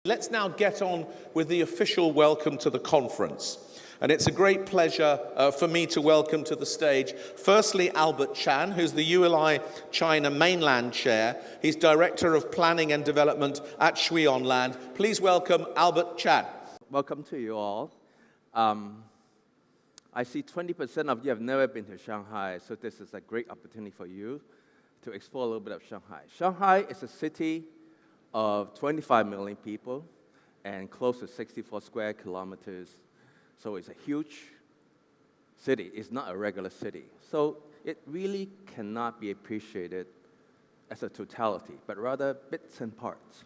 Let's now get on with the official welcome to the conference. And it's a great pleasure for me to welcome to the stage, firstly, Albert Chan, who's the ULI China Mainland Chair. He's Director of Planning and Development at Shui On Land. Please welcome Albert Chan. Welcome to you all. I see 20% of you have never been to Shanghai, so this is a great opportunity for you to explore a little bit of Shanghai. Shanghai is a city of 25 million people and close to 64 square kilometers. So it's a huge city. It's not a regular city. So it really cannot be appreciated as a totality, but rather bits and parts.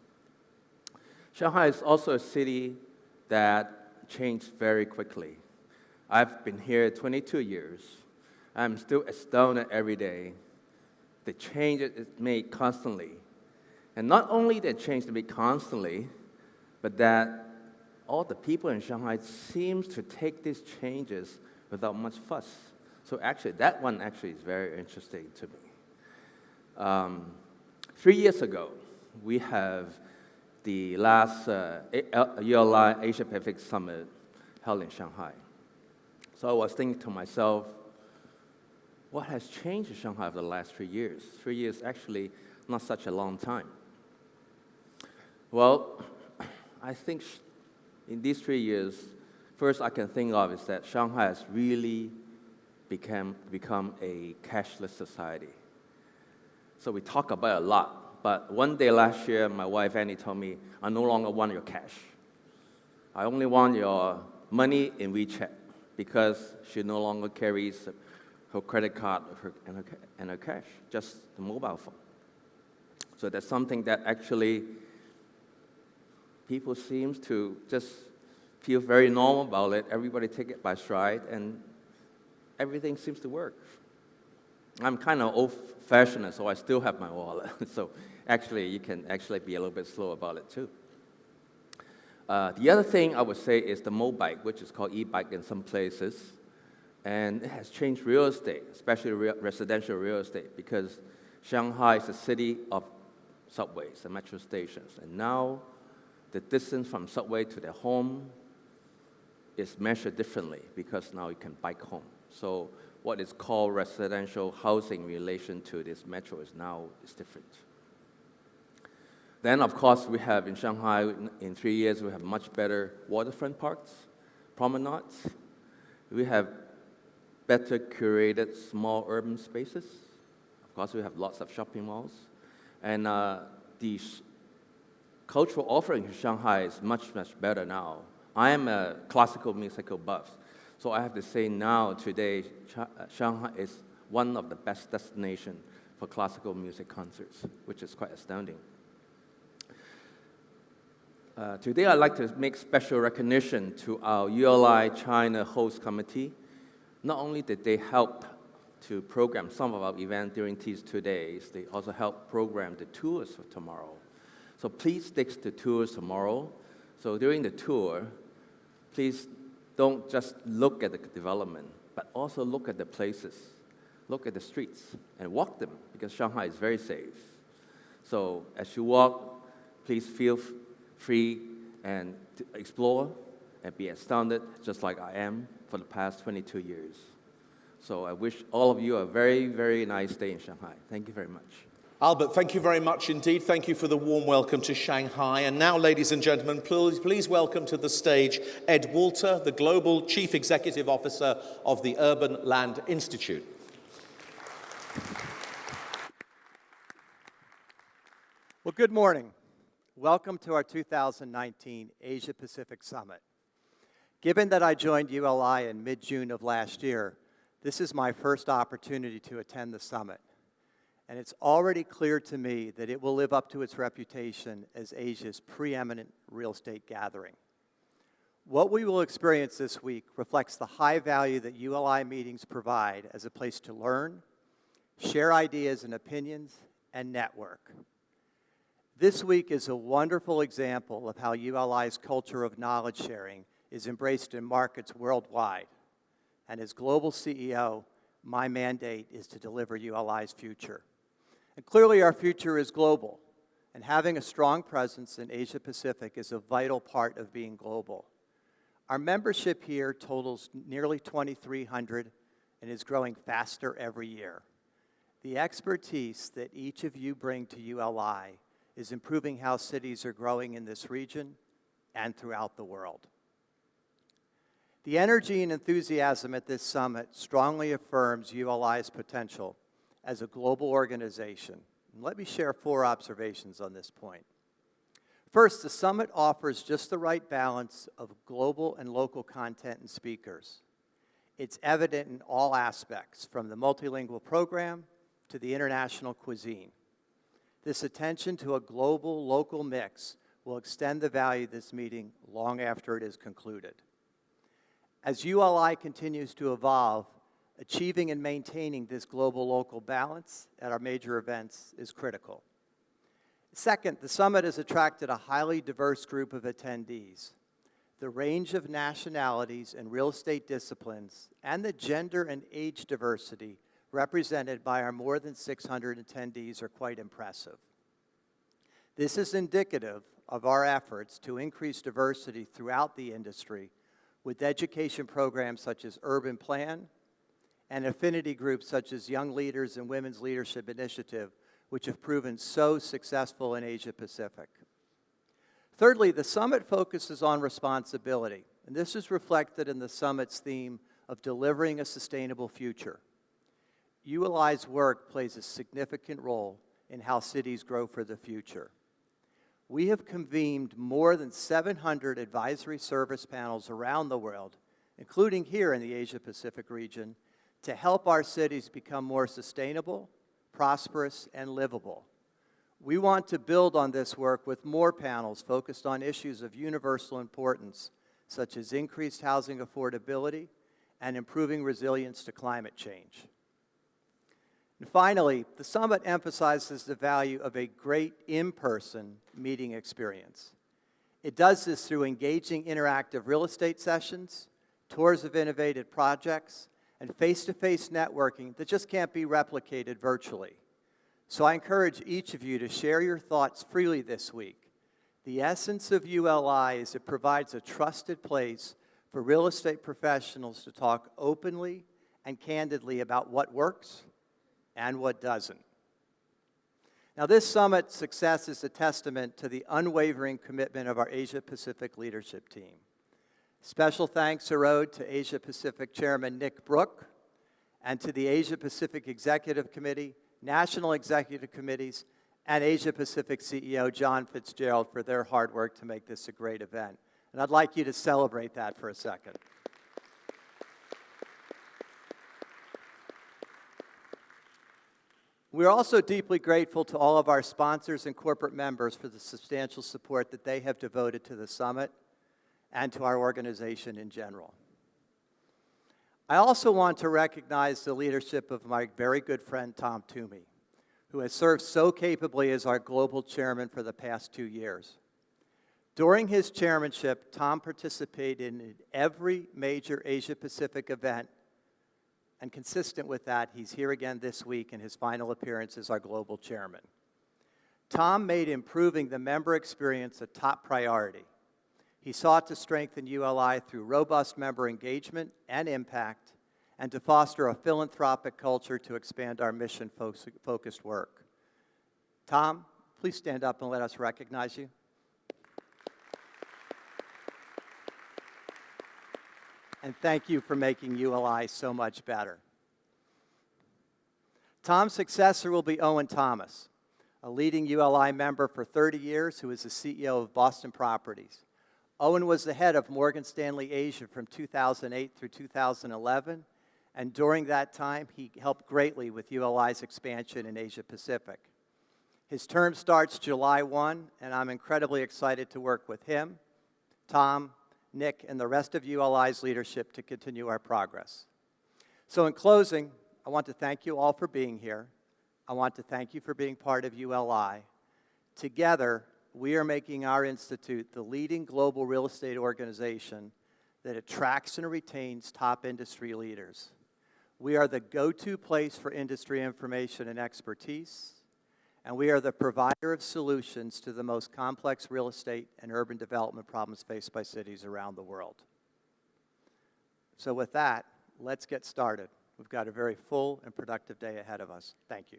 Shanghai is also a city that changed very quickly. I've been here 22 years. I'm still astounded every day. The changes is made constantly. And not only the change to be constantly, but that all the people in Shanghai seems to take these changes without much fuss. So actually, that one actually is very interesting to me. 3 years ago, we have the last ULI Asia Pacific Summit held in Shanghai. So I was thinking to myself, what has changed in Shanghai over the last 3 years? 3 years actually not such a long time. Well, I think in these 3 years, first I can think of is that Shanghai has really become a cashless society. So we talk about it a lot, but one day last year, my wife Annie told me, I no longer want your cash. I only want your money in WeChat, because she no longer carries her credit card and her cash, just the mobile phone. So that's something that actually people seem to just feel very normal about it. Everybody take it by stride, and everything seems to work. I'm kind of old-fashioned, so I still have my wallet. So actually, you can actually be a little bit slow about it, too. The other thing I would say is the mobike, which is called e-bike in some places. And it has changed real estate, especially residential real estate, because Shanghai is a city of subways and metro stations. And now the distance from subway to their home is measured differently, because now you can bike home. So what is called residential housing in relation to this metro is different. Then, of course, we have in Shanghai, in 3 years, we have much better waterfront parks, promenades. We have better curated small urban spaces. Of course, we have lots of shopping malls. And the cultural offering in Shanghai is much, much better now. I am a classical musical buff, so I have to say now, today, Shanghai is one of the best destinations for classical music concerts, which is quite astounding. Today, I'd like to make special recognition to our ULI China host committee. Not only did they help to program some of our events during these 2 days, they also helped program the tours for tomorrow. So please stick to tours tomorrow. So during the tour, please don't just look at the development, but also look at the places, look at the streets, and walk them, because Shanghai is very safe. So as you walk, please feel free and to explore and be astounded, just like I am for the past 22 years. So I wish all of you a very, very nice day in Shanghai. Thank you very much. Albert, thank you very much indeed. Thank you for the warm welcome to Shanghai. And now, ladies and gentlemen, please welcome to the stage Ed Walter, the Global Chief Executive Officer of the Urban Land Institute. Well, good morning. Welcome to our 2019 Asia Pacific Summit. Given that I joined ULI in mid-June of last year, this is my first opportunity to attend the summit. And it's already clear to me that it will live up to its reputation as Asia's preeminent real estate gathering. What we will experience this week reflects the high value that ULI meetings provide as a place to learn, share ideas and opinions, and network. This week is a wonderful example of how ULI's culture of knowledge sharing is embraced in markets worldwide. And as global CEO, my mandate is to deliver ULI's future. And clearly our future is global. and having a strong presence in Asia Pacific is a vital part of being global. Our membership here totals nearly 2,300 and is growing faster every year. The expertise that each of you bring to ULI is improving how cities are growing in this region and throughout the world. The energy and enthusiasm at this summit strongly affirms ULI's potential as a global organization. And let me share 4 observations on this point. First, the summit offers just the right balance of global and local content and speakers. It's evident in all aspects, from the multilingual program to the international cuisine. This attention to a global-local mix will extend the value of this meeting long after it is concluded. As ULI continues to evolve, achieving and maintaining this global-local balance at our major events is critical. Second, the summit has attracted a highly diverse group of attendees. The range of nationalities and real estate disciplines and the gender and age diversity represented by our more than 600 attendees are quite impressive. This is indicative of our efforts to increase diversity throughout the industry with education programs such as Urban Plan and affinity groups such as Young Leaders and Women's Leadership Initiative, which have proven so successful in Asia Pacific. Thirdly, the summit focuses on responsibility, and this is reflected in the summit's theme of delivering a sustainable future. ULI's work plays a significant role in how cities grow for the future. We have convened more than 700 advisory service panels around the world, including here in the Asia-Pacific region, to help our cities become more sustainable, prosperous, and livable. We want to build on this work with more panels focused on issues of universal importance, such as increased housing affordability and improving resilience to climate change. And finally, the summit emphasizes the value of a great in-person meeting experience. It does this through engaging interactive real estate sessions, tours of innovative projects, and face-to-face networking that just can't be replicated virtually. So I encourage each of you to share your thoughts freely this week. The essence of ULI is it provides a trusted place for real estate professionals to talk openly and candidly about what works and what doesn't. Now, this summit's success is a testament to the unwavering commitment of our Asia-Pacific leadership team. Special thanks are owed to Asia-Pacific Chairman Nick Brook and to the Asia-Pacific Executive Committee, National Executive Committees, and Asia-Pacific CEO John Fitzgerald for their hard work to make this a great event. And I'd like you to celebrate that for a second. We're also deeply grateful to all of our sponsors and corporate members for the substantial support that they have devoted to the summit and to our organization in general. I also want to recognize the leadership of my very good friend Tom Toomey, who has served so capably as our global chairman for the past 2 years. During his chairmanship, Tom participated in every major Asia-Pacific event, and consistent with that, he's here again this week in his final appearance as our global chairman. Tom made improving the member experience a top priority. He sought to strengthen ULI through robust member engagement and impact, and to foster a philanthropic culture to expand our mission-focused work. Tom, please stand up and let us recognize you. And thank you for making ULI so much better. Tom's successor will be Owen Thomas, a leading ULI member for 30 years who is the CEO of Boston Properties. Owen was the head of Morgan Stanley Asia from 2008 through 2011, and during that time, he helped greatly with ULI's expansion in Asia Pacific. His term starts July 1, and I'm incredibly excited to work with him, Tom, Nick, and the rest of ULI's leadership to continue our progress. So in closing, I want to thank you all for being here. I want to thank you for being part of ULI. Together, we are making our institute the leading global real estate organization that attracts and retains top industry leaders. We are the go-to place for industry information and expertise, and we are the provider of solutions to the most complex real estate and urban development problems faced by cities around the world. So with that, let's get started. We've got a very full and productive day ahead of us. Thank you.